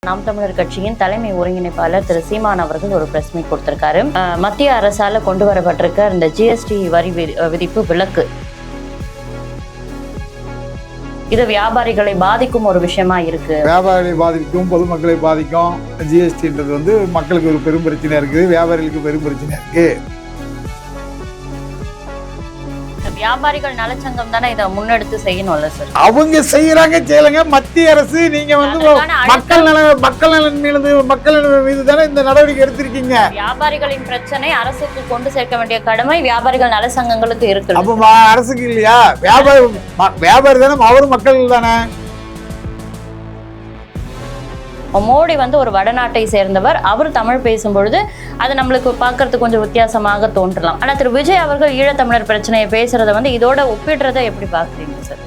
நாம் தமிழர் கட்சியின் தலைமை ஒருங்கிணைப்பாளர் திரு சீமான் அவர்கள் ஒரு பிரஸ் மீட் கொடுத்திருக்காரு. மத்திய அரசால கொண்டு வரப்பட்டிருக்க இந்த ஜிஎஸ்டி வரி விதிப்பு விலக்கு இது வியாபாரிகளை பாதிக்கும் ஒரு விஷயமா இருக்கு. வியாபாரிகளை பாதிக்கும், பொதுமக்களை பாதிக்கும். ஜிஎஸ்டின்றது வந்து மக்களுக்கு ஒரு பெரும் பிரச்சனையா இருக்குது, வியாபாரிகளுக்கு பெரும் பிரச்சனையா இருக்கு. வியாபாரிகள் நலச்சங்கம் தானே இதை முன்னெடுத்து செய்யணும்ல சார்? அவங்க செய்யறாங்க, செய்யலங்க. மத்திய அரசு நீங்க வந்து மக்கள் நலன் மீது தானே இந்த நடவடிக்கை எடுத்திருக்கீங்க. வியாபாரிகளின் பிரச்சனை அரசுக்கு கொண்டு சேர்க்க வேண்டிய கடமை வியாபாரிகள் நலச்சங்கங்களுக்கு இருக்கு. அப்ப அரசுக்கு இல்லையா? வியாபாரி தானே, அவரும் மக்கள் தானே. மோடி வந்து ஒரு வடநாட்டை சேர்ந்தவர். அவர் தமிழ் பேசும்பொழுது அது நம்மளுக்கு பார்க்கறதுக்கு கொஞ்சம் வித்தியாசமாக தோன்றலாம். ஆனா திரு விஜய் அவர்கள் ஈழத்தமிழர் பிரச்சனையை பேசுறதை வந்து இதோட ஒப்பிடுறதை எப்படி பாக்குறீங்க சார்?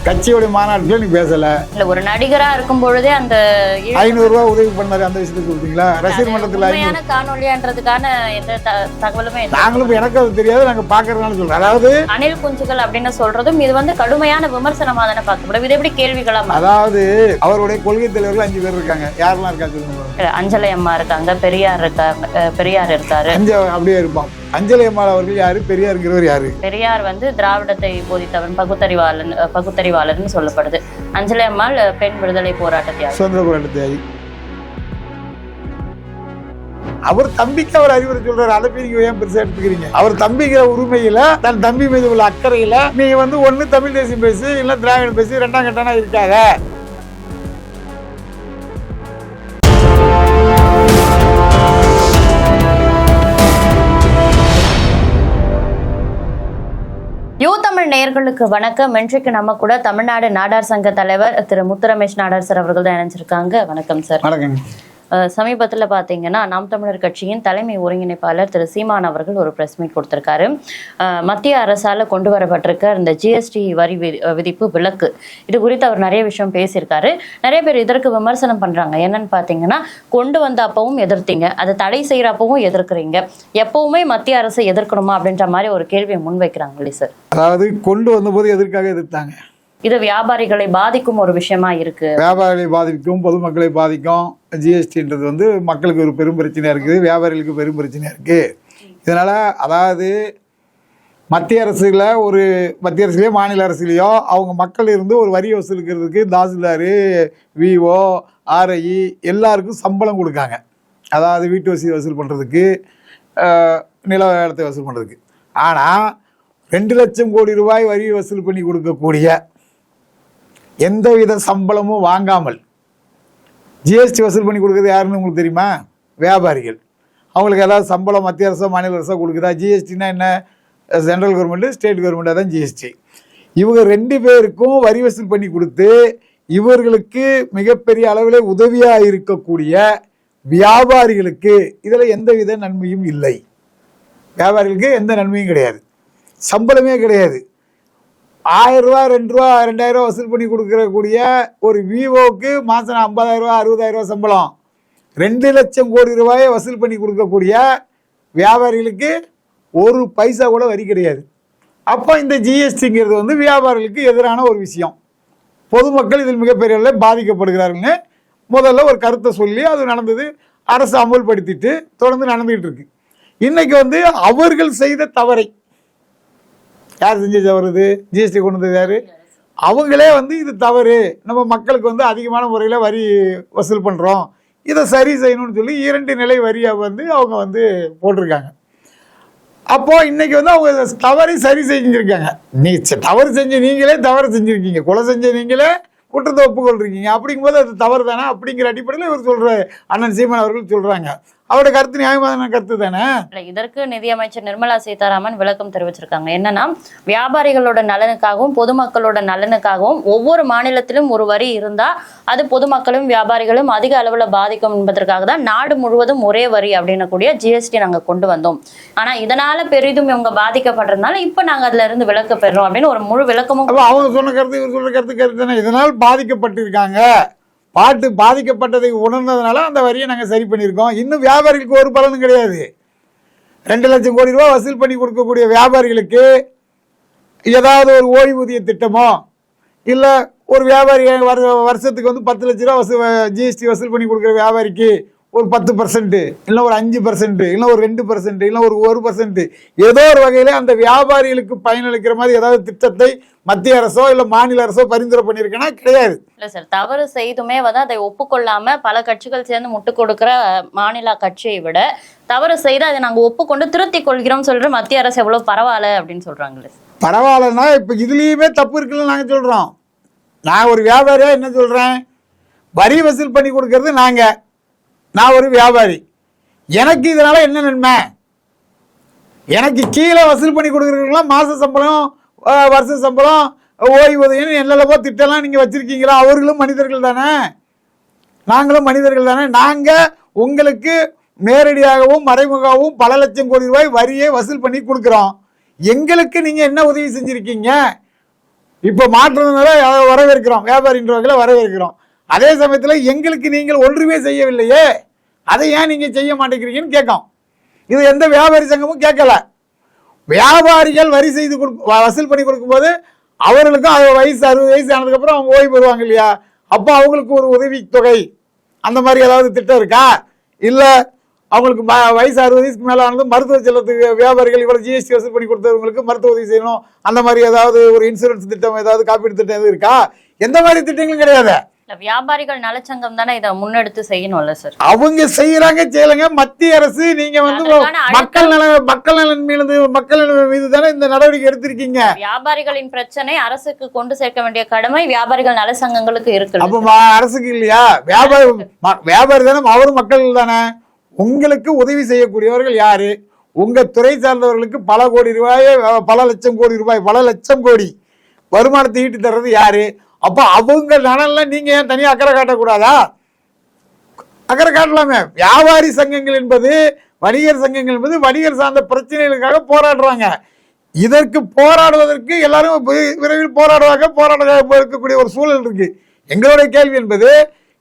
கட்சியோட மாநாட்டில் நீ பேசல. இல்ல, ஒரு நடிகரா இருக்கும் பொழுதே அந்த 500 ரூபாய் உதவி பண்ணாரு, அந்த விஷயத்துக்கு கொடுத்தீங்களா? ரசிகர் மன்றத்துல காணொலியான்றதுக்கான எந்த தகவலுமே நாங்களும் எனக்கு அது தெரியாது, நாங்க பாக்குறதுனால சொல்றோம். அதாவது அணில் குஞ்சுகள் அப்படின்னு சொல்றதும் இது வந்து கடுமையான விமர்சனமா தானே பார்க்கப்படும். இது எப்படி கேள்விகளா? அதாவது அவருடைய கொள்கை தலைவர்கள் 5 பேர் இருக்காங்க. யாரெல்லாம் இருக்கா சொல்லுங்க? அஞ்சலை அம்மா இருக்காங்க, பெரியார் இருக்காரு. அப்படியே இருப்பான். அஞ்சலி அம்மாள் அவர்கள் யாரு? பெரியாருங்கிறவர் யாரு? பெரியார் வந்து திராவிடத்தை போதித்தவன், பகுத்தறிவாளர்னு சொல்லப்படுது. அஞ்சலி அம்மாள் பெண் விடுதலை போராட்டத்தியாகி, சுதந்திர போராட்டத்தியாகி. அவர் தம்பிக்கு அவர் அறிவுரை சொல்றாரு. அதை போய் நீங்க ஏன் பெருசா எடுத்துக்கிறீங்க? அவர் தம்பிக்கிற உரிமையில, தன் தம்பி மீது உள்ள அக்கறையில நீங்க வந்து ஒண்ணு தமிழ் தேசியம் பேசு, இல்ல திராவிடம் பேசி, 2ஆம் கட்டனா இருக்காங்க. தமிழ் நேயர்களுக்கு வணக்கம். இன்றைக்கு நம்ம கூட தமிழ்நாடு நாடார் சங்க தலைவர் திரு முத்துரமேஷ் நாடார் சார் அவர்கள் தான் இணைஞ்சிருக்காங்க. வணக்கம் சார். வணக்கம். சமீபத்தில் பார்த்தீங்கன்னா நாம் தமிழர் கட்சியின் தலைமை ஒருங்கிணைப்பாளர் திரு சீமான் அவர்கள் ஒரு பிரஸ் மீட் கொடுத்திருக்காரு. மத்திய அரசால கொண்டு வரப்பட்டிருக்க இந்த ஜிஎஸ்டி வரி விதிப்பு விலக்கு இது குறித்து அவர் நிறைய விஷயம் பேசியிருக்காரு. நிறைய பேர் இதற்கு விமர்சனம் பண்றாங்க. என்னன்னு பார்த்தீங்கன்னா, கொண்டு வந்த அப்பவும் எதிர்த்தீங்க, அதை தடை செய்யற அப்பவும் எதிர்க்கிறீங்க, எப்பவுமே மத்திய அரசை எதிர்க்கணுமா அப்படின்ற மாதிரி ஒரு கேள்வியை முன்வைக்கிறாங்களே சார். அதாவது கொண்டு வந்த போது எதற்காக எதிர்த்தாங்க? இது வியாபாரிகளை பாதிக்கும் ஒரு விஷயமா இருக்கு. வியாபாரிகளை பாதிக்கும், பொதுமக்களை பாதிக்கும். ஜிஎஸ்டின்றது வந்து மக்களுக்கு ஒரு பெரும் பிரச்சனையா இருக்குது, வியாபாரிகளுக்கு பெரும் பிரச்சனையா இருக்கு. இதனால அதாவது மத்திய அரசுலயோ மாநில அரசுலையோ அவங்க மக்கள் இருந்து ஒரு வரி வசூலிக்கிறதுக்கு தாசில்தார், விஓ, ஆர்ஐ எல்லாருக்கும் சம்பளம் கொடுக்காங்க. அதாவது வீட்டு வசதி வசூல் பண்ணுறதுக்கு, நில இடத்தை வசூல் பண்ணுறதுக்கு. ஆனால் 2 லட்சம் கோடி ரூபாய் வரி வசூல் பண்ணி கொடுக்கக்கூடிய எந்தவித சம்பளமும் வாங்காமல் ஜிஎஸ்டி வசூல் பண்ணி கொடுக்குறது யாருன்னு உங்களுக்கு தெரியுமா? வியாபாரிகள். அவங்களுக்கு ஏதாவது சம்பளம் மத்திய அரசோ மாநில அரசோ கொடுக்குதா? ஜிஎஸ்டினா என்ன? சென்ட்ரல் கவர்மெண்ட்டு, ஸ்டேட் கவர்மெண்ட்டாக தான் ஜிஎஸ்டி. இவங்க 2 பேருக்கும் வரி வசூல் பண்ணி கொடுத்து இவர்களுக்கு மிகப்பெரிய அளவில் உதவியாக இருக்கக்கூடிய வியாபாரிகளுக்கு இதில் எந்தவித நன்மையும் இல்லை. வியாபாரிகளுக்கு எந்த நன்மையும் கிடையாது, சம்பளமே கிடையாது. 1000 ரூபா, 2 ரூபா, 2000 ரூபா வசூல் பண்ணி கொடுக்கக்கூடிய ஒரு விவோக்கு மாதம் 50,000 ரூபா, 60,000 ரூபா சம்பளம். 2 லட்சம் கோடி ரூபாயை வசூல் பண்ணி கொடுக்கக்கூடிய வியாபாரிகளுக்கு ஒரு பைசா கூட வரி கிடையாது. அப்போ இந்த ஜிஎஸ்டிங்கிறது வந்து வியாபாரிகளுக்கு எதிரான ஒரு விஷயம். பொதுமக்கள் இதில் மிகப்பெரிய அளவில் பாதிக்கப்படுகிறார்கள்னு முதல்ல ஒரு கருத்தை சொல்லி அது நடந்தது. அரசு அமல்படுத்திட்டு தொடர்ந்து நடந்துகிட்டு இருக்கு. இன்னைக்கு வந்து அவர்கள் செய்த தவறை யார் செஞ்சு தவறுது? ஜிஎஸ்டி கொண்டு வந்தது யாரு? அவங்களே வந்து இது தவறு, நம்ம மக்களுக்கு வந்து அதிகமான முறையில் வரி வசூல் பண்ணுறோம், இதை சரி செய்யணும்னு சொல்லி 2 நிலை வரியை வந்து அவங்க வந்து போட்டிருக்காங்க. அப்போது இன்னைக்கு வந்து அவங்க தவறை சரி செஞ்சுருக்காங்க. தவறு செஞ்ச நீங்களே தவறு செஞ்சுருக்கீங்க, கொலை செஞ்ச நீங்களே குற்றத்தை ஒப்புக்கொள்றீங்க. அப்படிங்கும்போது அது தவறு தானே அப்படிங்கிற அடிப்படையில் இவர் சொல்கிற அண்ணன் சீமான் அவர்கள் சொல்கிறாங்க. அவருடைய கருத்து நியாயமான கருத்து தானே. இதற்கு நிதியமைச்சர் நிர்மலா சீதாராமன் விளக்கம் தெரிவிச்சிருக்காங்க. என்னன்னா, வியாபாரிகளோட நலனுக்காகவும் பொதுமக்களோட நலனுக்காகவும் ஒவ்வொரு மாநிலத்திலும் ஒரு வரி இருந்தா அது பொதுமக்களும் வியாபாரிகளும் அதிக அளவுல பாதிக்கும் என்பதற்காக தான் நாடு முழுவதும் ஒரே வரி அப்படின்னு கூடிய ஜிஎஸ்டி நாங்க கொண்டு வந்தோம். ஆனா இதனால பெரிதும் இவங்க பாதிக்கப்படுறதுனால இப்ப நாங்க அதுல இருந்து விலக்கு பெறோம் அப்படின்னு ஒரு முழு விளக்கமும். அவங்க சொன்ன கருத்து இவர் சொல்ற கருத்து தானே. இதனால் பாதிக்கப்பட்டிருக்காங்க, பாதிக்கப்பட்டதை உணர்ந்ததுனால அந்த வரியை நாங்கள் சரி பண்ணியிருக்கோம். இன்னும் வியாபாரிகளுக்கு ஒரு பலனும் கிடையாது. 2 லட்சம் கோடி ரூபா வசூல் பண்ணி கொடுக்கக்கூடிய வியாபாரிகளுக்கு ஏதாவது ஒரு ஓய்வூதிய திட்டமோ இல்லை ஒரு வியாபாரி வருஷத்துக்கு வந்து 10 லட்ச ரூபா ஜிஎஸ்டி வசூல் பண்ணி கொடுக்குற வியாபாரிக்கு ஒரு 10%, இல்லை ஒரு 5%, இல்லை ஒரு 2%, இல்லை ஒரு 1%, ஏதோ ஒரு வகையில் அந்த வியாபாரிகளுக்கு பயனளிக்கிற மாதிரி ஏதாவது திட்டத்தை மத்திய அரசோ இல்லை மாநில அரசோ பரிந்துரை பண்ணியிருக்கேன்னா கிடையாது. இல்லை சார், தவறு செய்துமே வந்து அதை ஒப்புக்கொள்ளாம பல கட்சிகள் சேர்ந்து முட்டு கொடுக்குற மாநில கட்சியை விட தவறு செய்து அதை நாங்கள் ஒப்புக்கொண்டு திருத்தி கொள்கிறோம் சொல்ற மத்திய அரசு எவ்வளவு பரவாயில்ல அப்படின்னு சொல்றாங்களே. பரவாயில்லன்னா இப்போ இதுலேயுமே தப்பு இருக்குன்னு நாங்கள் சொல்கிறோம். நான் ஒரு வியாபாரியாக என்ன சொல்கிறேன், வரி வசூல் பண்ணி கொடுக்கறது நான் ஒரு வியாபாரி, எனக்கு இதனால என்ன நன்மை? எனக்கு கீழே வசூல் பண்ணி கொடுக்குறவங்களாம் மாத சம்பளம், வருஷ சம்பளம், ஓய்வூதியம் என்னென்னவோ திட்டம்லாம் நீங்கள் வச்சுருக்கீங்களா? அவர்களும் மனிதர்கள் தானே, நாங்களும் மனிதர்கள் தானே. நாங்கள் உங்களுக்கு நேரடியாகவும் மறைமுகமாகவும் பல லட்சம் கோடி ரூபாய் வரியை வசூல் பண்ணி கொடுக்குறோம். எங்களுக்கு நீங்கள் என்ன உதவி செஞ்சுருக்கீங்க? இப்போ மாற்றுறதுனால வரவேற்கிறோம், வியாபாரின்ற வகையில் வரவேற்கிறோம். அதே சமயத்தில் எங்களுக்கு நீங்கள் ஒன்றுமே செய்யவில்லையே, அதை ஏன் நீங்கள் செய்ய மாட்டேங்கிறீங்கன்னு கேட்கும். இது எந்த வியாபாரி சங்கமும் கேட்கல. வியாபாரிகள் வரி செய்து வசூல் பண்ணி கொடுக்கும்போது அவர்களுக்கும் வயசு 60 வயசு ஆனதுக்கப்புறம் அவங்க ஓய்வு பெறுவாங்க இல்லையா? அப்போ அவங்களுக்கு ஒரு உதவி தொகை அந்த மாதிரி ஏதாவது திட்டம் இருக்கா? இல்லை அவங்களுக்கு வயசு 60 வயசுக்கு மேலே ஆனது மருத்துவ செலத்துக்கு வியாபாரிகள் இவ்வளோ ஜிஎஸ்டி வசூல் பண்ணி கொடுத்தவங்களுக்கு மருத்துவ உதவி செய்யணும், அந்த மாதிரி ஏதாவது ஒரு இன்சூரன்ஸ் திட்டம், ஏதாவது காப்பீடு திட்டம் எதுவும் இருக்கா? எந்த மாதிரி திட்டங்களும் கிடையாது. வியாபாரிகள் நலச்சங்கம் தானே இதை முன்னெடுத்து செய்யணும்ல சார். அவங்க செய்யறாங்க, செய்யலங்க. மத்திய அரசு நீங்க வந்து மக்கள் நலன் மீது தானே இந்த நடவடிக்கை எடுத்திருக்கீங்க. வியாபாரிகளின் பிரச்சனை அரசுக்கு கொண்டு சேர்க்க வேண்டிய கடமை வியாபாரிகள் நல சங்கங்களுக்கு இருக்கு. அப்ப அரசுக்கு இல்லையா? வியாபாரி தானே, அவரும் மக்கள் தானே. உங்களுக்கு உதவி செய்யக்கூடியவர்கள் யாரு? உங்க துறை சார்ந்தவர்களுக்கு பல கோடி ரூபாய், பல லட்சம் கோடி ரூபாய், பல லட்சம் கோடி வருமானத்தை ஈட்டி தர்றது யாரு? அப்போ அவங்க நலன்ல நீங்க ஏன் தனியாக அக்கறை காட்டக்கூடாதா? அக்கறை காட்டலாமே. வியாபாரி சங்கங்கள் என்பது, வணிகர் சங்கங்கள் என்பது வணிகர் சார்ந்த பிரச்சனைகளுக்காக போராடுறாங்க. இதற்கு போராடுவதற்கு எல்லாரும் விரைவில் போராட இருக்கக்கூடிய ஒரு சூழல் இருக்கு. எங்களுடைய கேள்வி என்பது,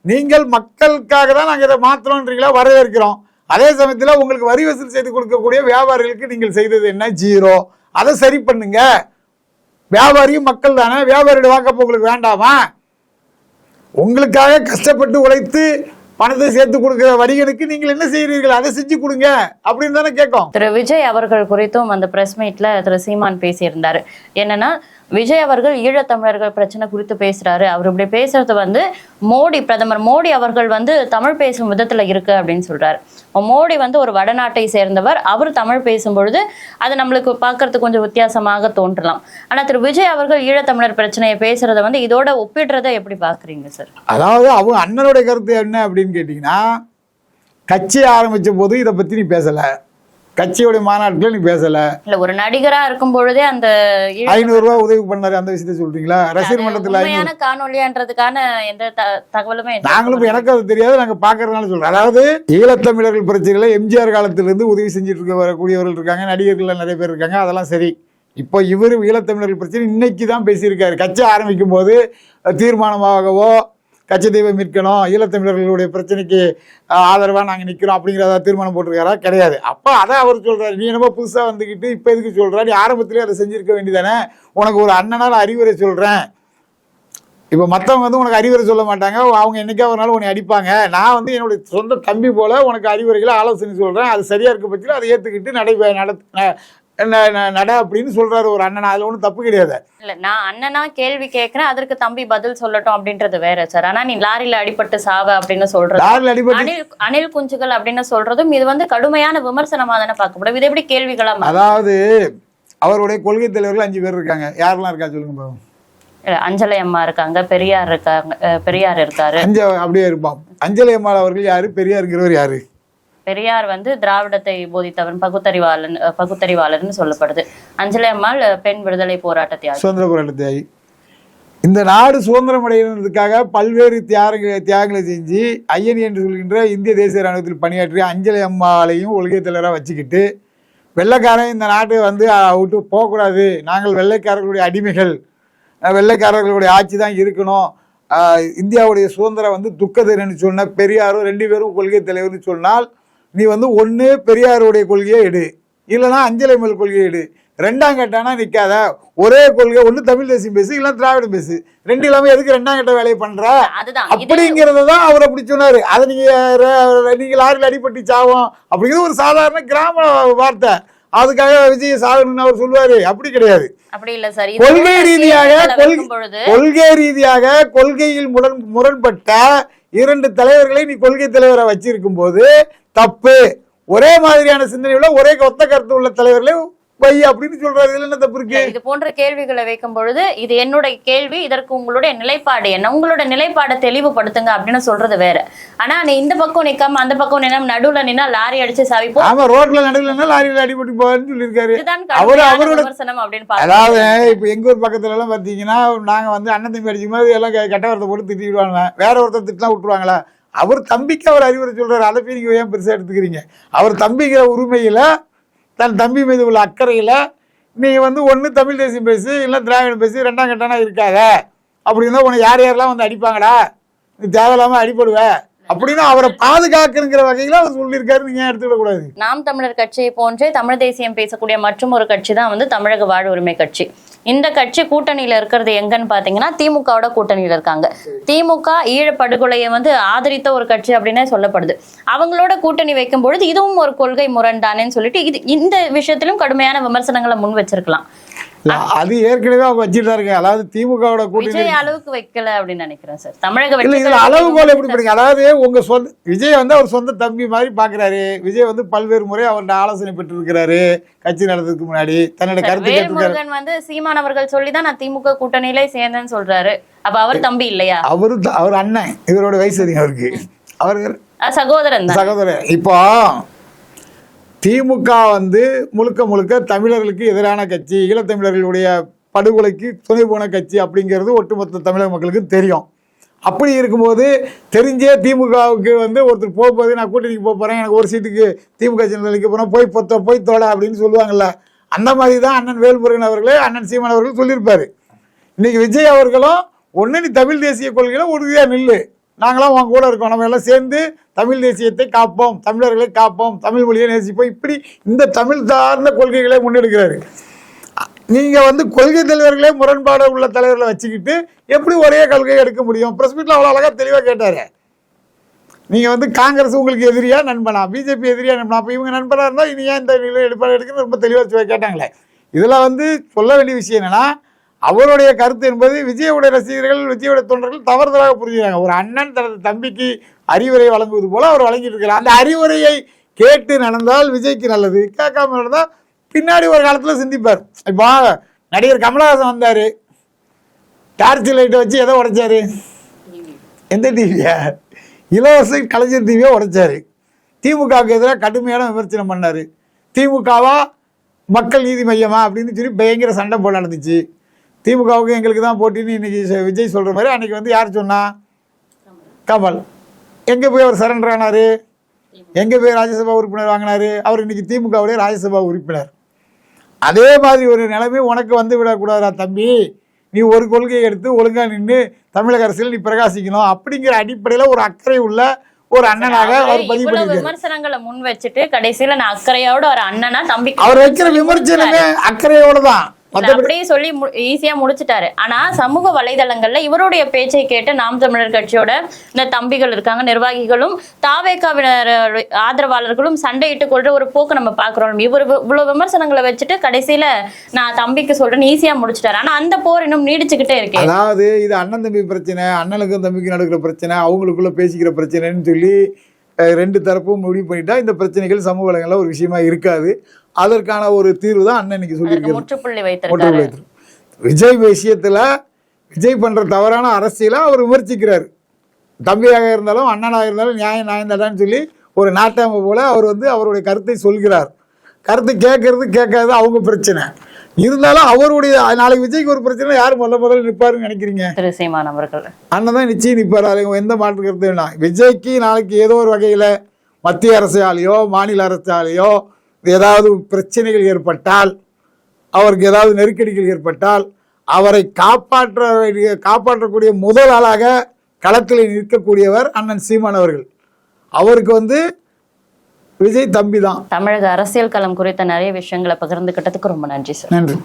நீங்கள் மக்களுக்காக தான் நாங்கள் இதை மாற்றணுன்றீங்களா? வரவேற்கிறோம். அதே சமயத்தில் உங்களுக்கு வரி வசூல் செய்து கொடுக்கக்கூடிய வியாபாரிகளுக்கு நீங்கள் செய்தது என்ன? 0. அதை சரி பண்ணுங்க. வியாபாரியும் மக்கள் தானே, வியாபாரியோட வாக்கப்போ உங்களுக்கு வேண்டாமா? உங்களுக்காக கஷ்டப்பட்டு உழைத்து பணத்தை சேர்த்து கொடுக்கிற வணிகனுக்கு நீங்கள் என்ன செய்கிறீர்கள்? அதை செஞ்சு கொடுங்க அப்படின்னு தானே கேட்கும். திரு விஜய் அவர்கள் குறித்தும் அந்த பிரஸ் மீட்ல திரு சீமான் பேசியிருந்தாரு. என்னன்னா, விஜய் அவர்கள் ஈழத்தமிழர்கள் பிரச்சனை குறித்து பேசுறாரு. அவர் இப்படி பேசுறது வந்து பிரதமர் மோடி அவர்கள் வந்து தமிழ் பேசும் விதத்துல இருக்கு அப்படின்னு சொல்றாரு. மோடி வந்து ஒரு வடநாட்டை சேர்ந்தவர், அவர் தமிழ் பேசும் பொழுது அது நம்மளுக்கு பார்க்கறதுக்கு கொஞ்சம் வித்தியாசமாக தோன்றலாம். ஆனா திரு விஜய் அவர்கள் ஈழத்தமிழர் பிரச்சனையை பேசுறத வந்து இதோட ஒப்பிடுறத எப்படி பாக்குறீங்க சார்? அதாவது அவங்க அண்ணனுடைய கருத்து என்ன அப்படின்னு கேட்டீங்கன்னா, கட்சி ஆரம்பிச்ச போது இதை பத்தி நீ பேசல, கட்சியோட மாநாட்டில் நீ பேசல. இல்ல ஒரு நடிகரா இருக்கும் பொழுதே அந்த 500 ரூபாய் உதவி பண்ணாரு, அந்த விஷயத்த சொல்றீங்களா? ரசிகர் மன்றத்தில் காணொலியான்றதுக்கான எந்த தகவலுமே நாங்களும் எனக்கு அது தெரியாது, நாங்க பாக்குறதுனால சொல்றோம். அதாவது ஈழத்தமிழர்கள் பிரச்சனைகளை எம்ஜிஆர் காலத்திலிருந்து உதவி செஞ்சுட்டு வரக்கூடியவர்கள் இருக்காங்க, நடிகர்கள் நிறைய பேர் இருக்காங்க, அதெல்லாம் சரி. இப்போ இவர் ஈழத்தமிழர்கள் பிரச்சனை இன்னைக்கு தான் பேசியிருக்காரு. கட்சி ஆரம்பிக்கும் போது தீர்மானமாகவோ கட்சி தெய்வம் மீட்கணும், ஈழத்தமிழர்களுடைய பிரச்சனைக்கு ஆதரவாக நாங்கள் நிற்கிறோம் அப்படிங்கிறத தீர்மானம் போட்டிருக்காரா? கிடையாது. அப்போ அதை அவர் சொல்கிறார், நீ என்னமோ புதுசாக வந்துக்கிட்டு இப்போ எதுக்கு சொல்கிறா? நீ ஆரம்பத்திலே அதை செஞ்சுருக்க வேண்டியதானே. உனக்கு ஒரு அண்ணனால் அறிவுரை சொல்கிறேன். இப்போ மற்றவங்க வந்து உனக்கு அறிவுரை சொல்ல மாட்டாங்க, அவங்க என்றைக்கா ஒரு நாள் உன்னை அடிப்பாங்க. நான் வந்து என்னுடைய சொந்த தம்பி போல் உனக்கு அறிவுரைகளை ஆலோசனை சொல்கிறேன். அது சரியாக இருக்க பட்சத்தில் அதை ஏற்றுக்கிட்டு நட அப்படின்னு சொல்றாரு ஒரு அண்ணனா. அதுல ஒன்றும் தப்பு கிடையாது. இல்ல, நான் அண்ணனா கேள்வி கேட்கிறேன், அதற்கு தம்பி பதில் சொல்லட்டும் அப்படின்றது வேற சார். ஆனா நீ லாரியில அடிபட்டு சாவ அப்படின்னு சொல்றது, அணில் குஞ்சுகள் அப்படின்னு சொல்றதும் இது வந்து கடுமையான விமர்சனமா தானே பார்க்கப்படும். இது எப்படி கேள்விகளா? அதாவது அவருடைய கொள்கை தலைவர்கள் 5 பேர் இருக்காங்க. யாரெல்லாம் இருக்கா சொல்லுங்க. அஞ்சலை அம்மா இருக்காங்க, பெரியார் இருக்காரு. அப்படியே இருப்பான். அஞ்சலை அம்மா அவர்கள் யாரு? பெரியாருங்கிறவர் யாரு? பெரியார் வந்து திராவிடத்தை போதித்தவன், பகுத்தறிவாளர்னு சொல்லப்படுது. அஞ்சலி அம்மாள் பெண் விடுதலை போராட்ட தியாகி, சுதந்திர போராட்ட தியாகி. இந்த நாடு சுதந்திரம் அடைவதற்காக பல்வேறு தியாகங்களை செஞ்சு ஐஎன்ஏ என்று சொல்கின்ற இந்திய தேசிய ராணுவத்தில் பணியாற்றிய அஞ்சலி அம்மாளையும் ஒழுங்கை தலைவராக வச்சுக்கிட்டு, வெள்ளைக்காரன் இந்த நாட்டை வந்து விட்டு போகக்கூடாது, நாங்கள் வெள்ளைக்காரர்களுடைய அடிமைகள், வெள்ளைக்காரர்களுடைய ஆட்சி தான் இருக்கணும், இந்தியாவுடைய சுதந்திரம் வந்து துக்கதுன்னு சொன்ன பெரியாரும் 2 பேரும் கொள்கை தலைவர்னு சொன்னால், நீ வந்து ஒன்று பெரியாருடைய கொள்கையை எடு, இல்லைனா அஞ்சலி அம்மாள் கொள்கையை எடு. ரெண்டாம் கட்டானா நிக்காத, ஒரே கொள்கை, ஒண்ணு தமிழ் தேசியம் பேசு இல்ல திராவிடம் பேசு, ரெண்டு இல்லாம எதுக்கு ரெண்டாம் கட்ட வேலையை பண்ற அப்படிங்கறதான் அவர் அப்படி சொன்னாரு. அதை நீங்க லாரியில் அடிபட்டு சாவோம் அப்படிங்கிறது ஒரு சாதாரண கிராம வார்த்தை. அதுக்காக விஜய் சாகணும்னு அவர் சொல்லுவாரு, அப்படி கிடையாது. கொள்கை ரீதியாக கொள்கையில் முரண்பட்ட இரண்டு தலைவர்களை நீ கொள்கை தலைவரை வச்சிருக்கும் போது தப்பு. ஒரே மாதிரியான சிந்தனை உள்ள ஒரே ஒத்த கருத்து உள்ள தலைவர்களே வை அப்படின்னு சொல்றாரு. இதுல என்ன தப்பு இருக்கு? இது போன்ற கேள்விகளை வைக்கும் பொழுது இது என்னுடைய கேள்வி, இதற்கு உங்களுடைய நிலைப்பாடு என்ன, உங்களோட நிலைப்பாடை தெளிவுபடுத்துங்க அப்படின்னு சொல்றது வேற. ஆனா நீ இந்த பக்கம் நிக்காம அந்த பக்கம் நின்னா நடுவுல நின்னா லாரி அடிச்சு சாவிப்போம். ஆமா, ரோட்ல நடுவுல லாரியில அடிபட்டு போவான்னு சொல்லியிருக்காரு. அவரோட விமர்சனம் அப்படின்னு அதாவது இப்ப எங்க ஊர் பக்கத்துல எல்லாம் பாத்தீங்கன்னா நாங்க அண்ணன் தம்பி அடிக்கும் போது எல்லாம் கெட்ட வார்த்தை போட்டு திட்டிடுவாங்க. வேற ஒருத்தர் திட்டா விட்டுருவாங்களா? அவர் தம்பிக்கு அவர் அறிவுரை சொல்றாரு, அதை போய் நீங்க ஏன் பெருசா எடுத்துக்கிறீங்க? அவர் தம்பிங்கிற உரிமையில, தன் தம்பி மீது உள்ள அக்கறையில நீங்க ஒண்ணு தமிழ் தேசியம் பேசு இல்ல திராவிடம் பேசு, ரெண்டாம் கட்டானா இருக்காத அப்படின்னா உனக்கு யார் யாரெல்லாம் அடிப்பாங்கடா, நீ தேவையில்லாம அடிபடுவ அப்படின்னு அவரை பாதுகாக்கிற வகையில அவர் சொல்லியிருக்காரு. நீங்க எடுத்துக்க கூடாது. நாம் தமிழர் கட்சியை போன்றே தமிழ் தேசியம் பேசக்கூடிய மற்றும் ஒரு கட்சி தான் தமிழக வாழ் உரிமை கட்சி. இந்த கட்சி கூட்டணியில இருக்கிறது எங்கன்னு பாத்தீங்கன்னா திமுகவோட கூட்டணியில இருக்காங்க. திமுக ஈழ படுகொலையை ஆதரித்த ஒரு கட்சி அப்படின்னே சொல்லப்படுது. அவங்களோட கூட்டணி வைக்கும் பொழுது இதுவும் ஒரு கொள்கை முரண்தானேன்னு சொல்லிட்டு இந்த விஷயத்திலும் கடுமையான விமர்சனங்களை முன் வச்சிருக்கலாம். அது ஏற்கனவே அவங்க வச்சுட்டு தான் இருக்காங்க. அதாவது திமுகவோட கூட்டணி அளவுக்கு வைக்கல அப்படின்னு நினைக்கிறேன் சார். தமிழக அளவுகோல் எப்படி படிங்க? அதாவது உங்க சொந்த விஜய் அவர் சொந்த தம்பி மாதிரி பாக்குறாரு. விஜய் பல்வேறு முறை அவர்கிட்ட ஆலோசனை பெற்று இருக்கிறாரு. கட்சி நடத்துறதுக்கு முன்னாடி தன்னோட கருத்து கேட்டிருக்காரு. சீமான் அவர்கள் சொல்லிதான் நான் திமுக கூட்டணியிலே சேர்ந்தேன்னு சொல்றாரு. அப்ப அவர் தம்பி இல்லையா? அவர் அண்ணன், இவரோட வயசு அதிகம் அவருக்கு. அவர் சகோதரன். இப்போ திமுக முழுக்க முழுக்க தமிழர்களுக்கு எதிரான கட்சி, ஈழத்தமிழர்களுடைய படுகொலைக்கு துணை போன கட்சி அப்படிங்கிறது ஒட்டுமொத்த தமிழக மக்களுக்கு தெரியும். அப்படி இருக்கும்போது தெரிஞ்சே திமுகவுக்கு ஒருத்தர் போகும்போது நான் கூட்டணிக்கு போறேன், எனக்கு ஒரு சீட்டுக்கு திமுக சின்னத்துக்கு போறேன், போய் தோட அப்படின்னு சொல்லுவாங்கல்ல. அந்த மாதிரி தான் அண்ணன் வேல்முருகன் அவர்களே, அண்ணன் சீமான் அவர்கள் சொல்லியிருப்பாரு. இன்னைக்கு விஜய் அவர்களும் ஒண்ணு நீ தமிழ் தேசிய கொள்கையில உறுதியா நில்லு, நாங்களாம் உங்க கூட இருக்கோம், நம்ம எல்லாம் சேர்ந்து தமிழ் தேசியத்தை காப்போம், தமிழர்களை காப்போம், தமிழ் மொழியை நேசிப்போம், இப்படி இந்த தமிழ் சார்ந்த கொள்கைகளை முன்னெடுக்கிறாரு. நீங்க கொள்கை தலைவர்களே முரண்பாடு உள்ள தலைவர்களை வச்சுக்கிட்டு எப்படி ஒரே கொள்கையை எடுக்க முடியும்? பிரஸ் மீட்ல அவ்வளவு அழகா தெளிவா கேட்டாரு. நீங்க காங்கிரஸ் உங்களுக்கு எதிரியா நண்பனா, பிஜேபி எதிரியா நண்பனா, அப்ப இவங்க நண்பனா இருந்தா இனி ஏன் இந்த நிலை எடுப்பாடு எடுக்கணும் ரொம்ப தெளிவா கேட்டாங்களே. இதுல சொல்ல வேண்டிய விஷயம் என்னன்னா, அவருடைய கருத்து என்பது விஜயோட ரசிகர்கள், விஜயோட தொண்டர்கள் தவறுதலாக புரிஞ்சுக்கிறாங்க. ஒரு அண்ணன் தனது தம்பிக்கு அறிவுரை வழங்குவது போல அவர் வழங்கிட்டு இருக்கிறார். அந்த அறிவுரையை கேட்டு நடந்தால் விஜய்க்கு நல்லது, கேட்காம நடந்தால் பின்னாடி ஒரு காலத்துல சிந்திப்பார். இப்போ நடிகர் கமலஹாசன் வந்தாரு, டார்ச் லைட்டை வச்சு எதை உடைச்சாரு? எந்த டிவியா? இலவச கலைஞர் டிவியை உடைச்சாரு. திமுகவுக்கு எதிராக கடுமையான விமர்சனம் பண்ணாரு. திமுகவா மக்கள் நீதி மையமா அப்படின்னு சொல்லி பயங்கர சண்டை போட நடந்துச்சு. திமுகவுக்கு எங்களுக்கு தான் போட்டின்னு இன்னைக்கு விஜய் சொல்ற மாதிரி அன்னைக்கு யார் சொன்னா? கமல். எங்க போய் அவர் சரண்டர் ஆனாரு? எங்க போய் ராஜ்யசபா உறுப்பினர் வாங்கினாரு? அவர் இன்னைக்கு திமுகவுடைய ராஜ்யசபா உறுப்பினர். அதே மாதிரி ஒரு நிலைமை உனக்கு விடக்கூடாதா தம்பி? நீ ஒரு கொள்கையை எடுத்து ஒழுங்கா நின்று தமிழக அரசியல் நீ பிரகாசிக்கணும் அப்படிங்கிற அடிப்படையில ஒரு அக்கறை உள்ள ஒரு அண்ணனாக அவர் பதிவு பண்ணிருக்காரு. விமர்சனங்களை முன் வச்சுட்டு கடைசியில நான் அக்கறையோட ஒரு அண்ணனா தம்பி அவர் வைக்கிற விமர்சனமே அக்கறையோட தான் அப்படியே சொல்லி ஈஸியா முடிச்சுட்டாரு. ஆனா சமூக வலைதளங்கள்ல இவருடைய பேச்சை கேட்டு நாம் தமிழர் கட்சியோட இந்த தம்பிகள் இருக்காங்க, நிர்வாகிகளும் தாவேகாவினர் ஆதரவாளர்களும் சண்டையிட்டு கொள்ற ஒரு போக்கு நம்ம பாக்குறோம். இவ்வளவு விமர்சனங்களை வச்சுட்டு கடைசியில நான் தம்பிக்கு சொல்றேன்னு ஈஸியா முடிச்சுட்டாரு. ஆனா அந்த போர் இன்னும் நீடிச்சுக்கிட்டே இருக்கு. அதாவது இது அண்ணன் தம்பி பிரச்சனை, அண்ணனுக்கும் தம்பிக்கு நடக்கிற பிரச்சனை, அவங்களுக்குள்ள பேசிக்கிற பிரச்சனைன்னு சொல்லி ரெண்டு தரப்பும் முடிவு பண்ணிட்டா இந்த பிரச்சனைகள் சமூக வலைகள்ல ஒரு விஷயமா இருக்காது. அதற்கான ஒரு தீர்வு தான் அண்ணன் இன்னைக்கு சொல்லியிருக்காரு. விஜய் விஷயத்துல விஜய் பண்ற தவறான அரசியலை அவர் விமர்சிக்கிறார். தம்பியாக இருந்தாலும் அண்ணனாக இருந்தாலும் நியாயம் நியாயம்தான்னு சொல்லி ஒரு நாட்டாம போல அவர் அவருடைய கருத்தை சொல்கிறார். கருத்து கேட்கறது அவங்க பிரச்சனை. இருந்தாலும் அவருடைய நாளைக்கு விஜய்க்கு ஒரு பிரச்சனை யார் முதல்ல நிற்பாருன்னு நினைக்கிறீங்க? அண்ணன் தான் நிச்சயம் நிற்பாரு. அது எந்த மாற்று கருத்து வேணாம். விஜய்க்கு நாளைக்கு ஏதோ ஒரு வகையில மத்திய அரசாலேயோ மாநில அரசாலேயோ ஏதாவது பிரச்சனைகள் ஏற்பட்டால், அவருக்கு ஏதாவது நெருக்கடிகள் ஏற்பட்டால் அவரை காப்பாற்றக்கூடிய முதல் ஆளாக களத்தில் நிற்கக்கூடியவர் அண்ணன் சீமான் அவர்கள். அவருக்கு விஜய் தம்பி தான். தமிழக அரசியல் களம் குறித்த நிறைய விஷயங்களை பகிர்ந்துகிட்டதுக்கு ரொம்ப நன்றி சார். நன்றி.